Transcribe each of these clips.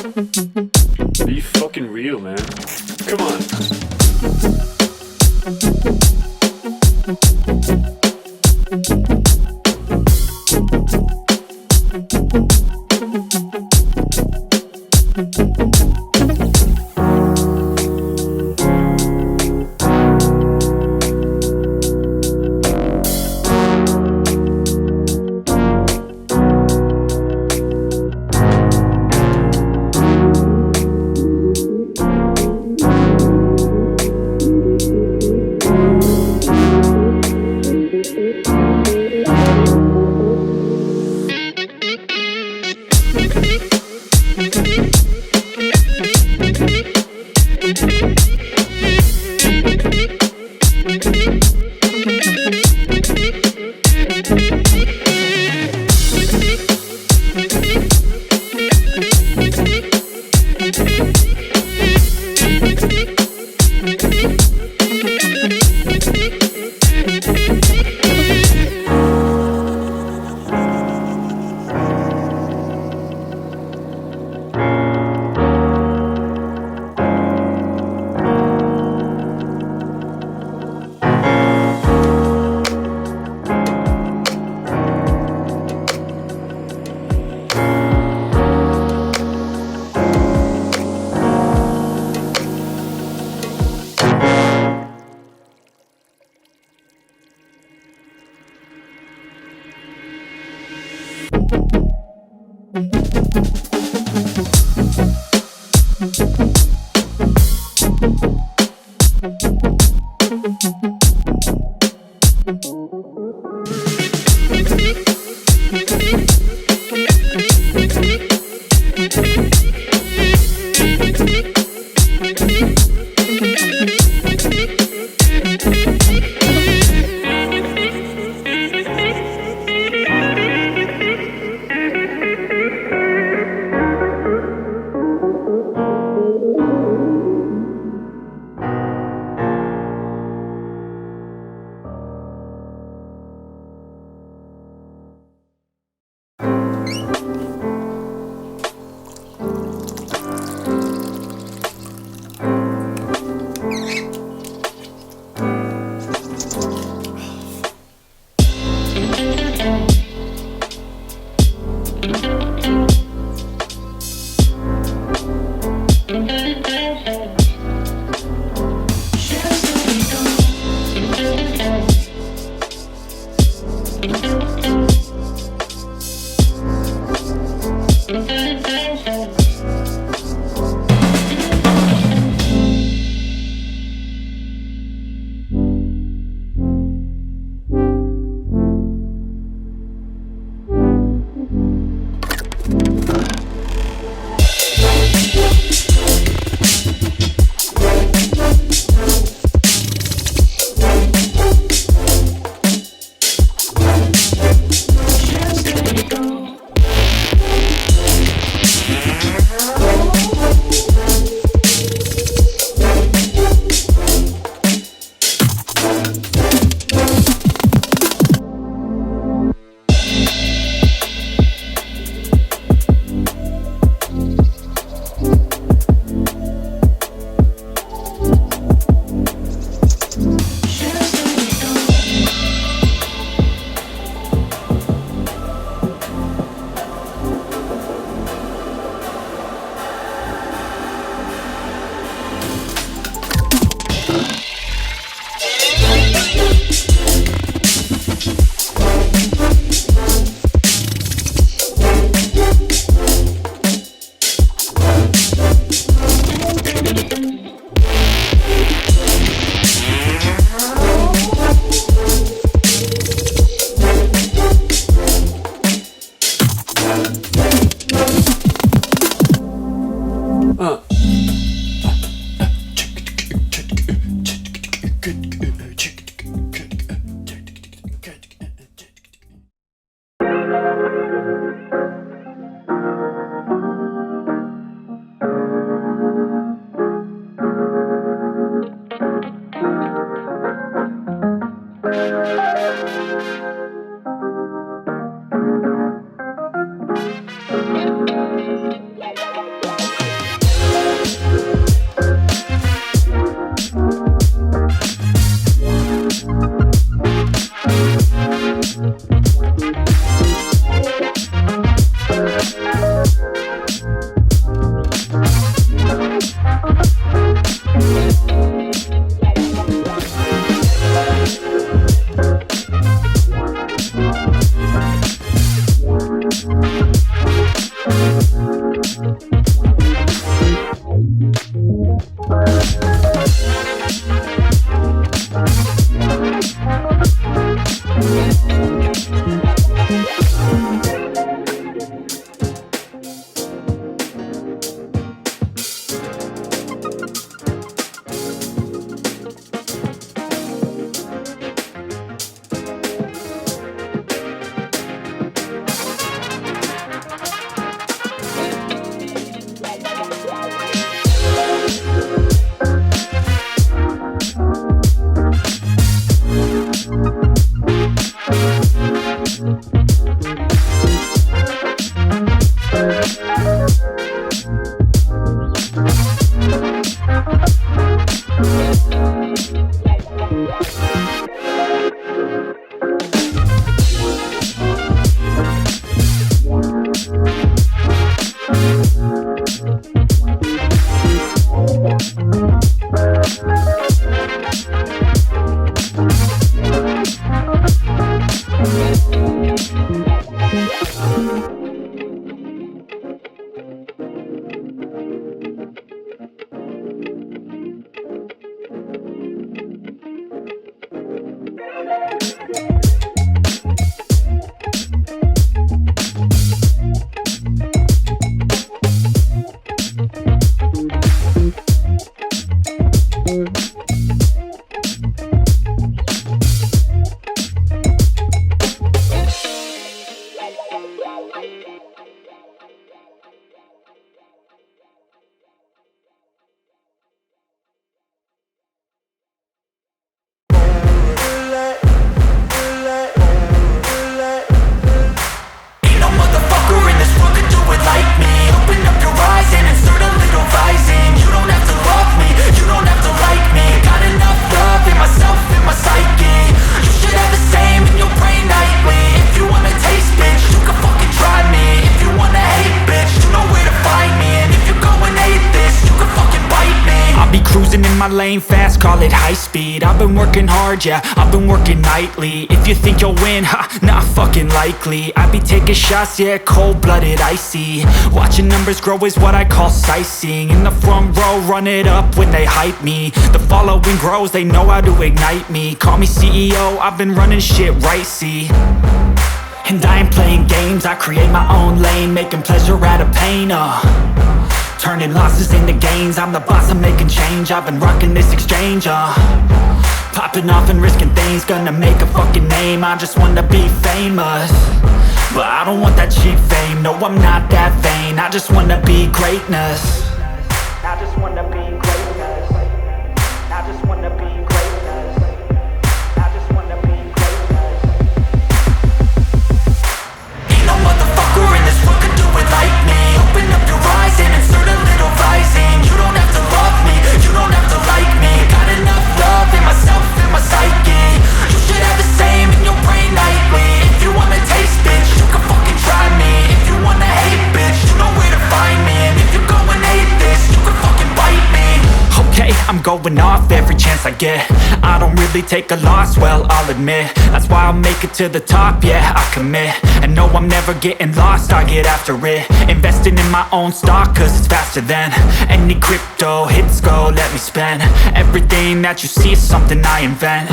Be fucking real, man. Come on. my lane fast, call it high speed. I've been working hard, yeah, I've been working nightly. If you think you'll win, ha, not fucking likely. I be taking shots, yeah, cold-blooded, icy. Watching numbers grow is what I call sightseeing. In the front row, run it up when they hype me. The following grows, they know how to ignite me. Call me CEO, I've been running shit right, see. And I ain't playing games, I create my own lane, making pleasure out of pain, turning losses into gains. I'm the boss, I'm making change. I've been rocking this exchange, popping off and risking things. Gonna make a fucking name, I just wanna be famous. But I don't want that cheap fame, no I'm not that vain. I just wanna be greatness. I just wanna be greatness. I just wanna be greatness. I just wanna be greatness. Ain't no motherfucker in this world could do it like me. Open up your eyes and insert a little rising. You don't have to love me, you don't have to like me. Got enough love in myself, in my psyche. You should have the same in your brain nightly. If you wanna taste, bitch, you can fucking try me. If you wanna hate, bitch, you know where to find me. And if you go and hate this, you can fucking bite me. Okay, I'm going off every chance I get. I don't really take a loss, well, I'll admit. That's why I'll make it to the top, yeah, I commit. And no, I'm never getting lost, I get after it. Investing in my own stock, cause it's faster than any crypto hits go, let me spend. Everything that you see is something I invent.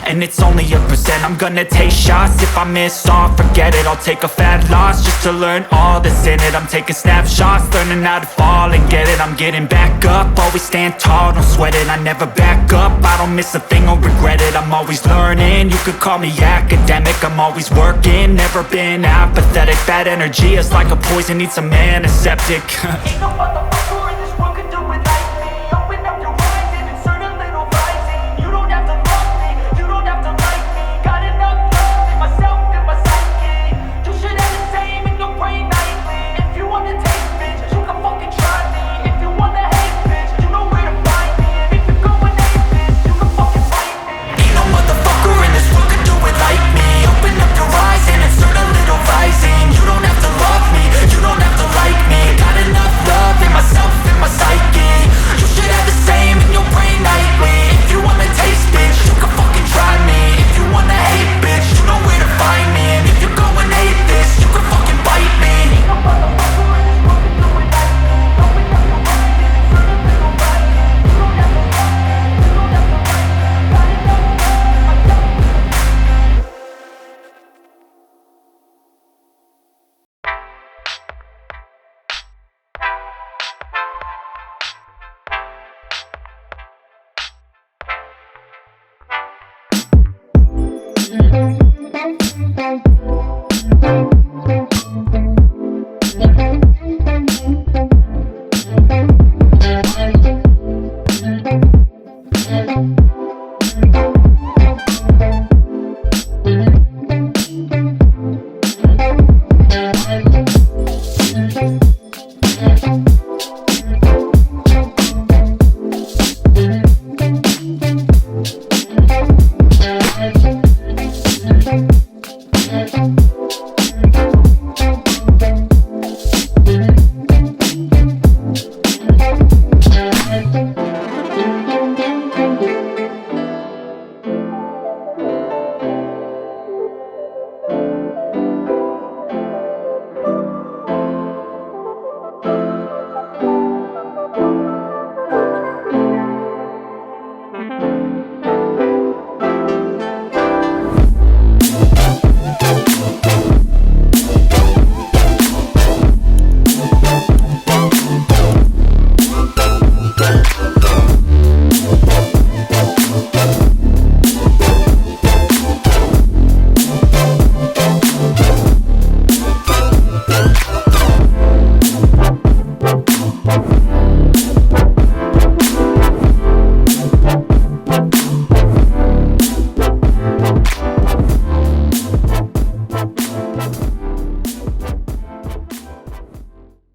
And it's only a percent. I'm gonna take shots. If I miss all, forget it. I'll take a fat loss just to learn all that's in it. I'm taking snapshots, learning how to fall and get it. I'm getting back up, always stand tall, don't sweat it. I never back up, I don't miss a thing or regret it. I'm always learning, you could call me academic. I'm always working, never been apathetic. Bad energy is like a poison, needs a antiseptic. Ain't no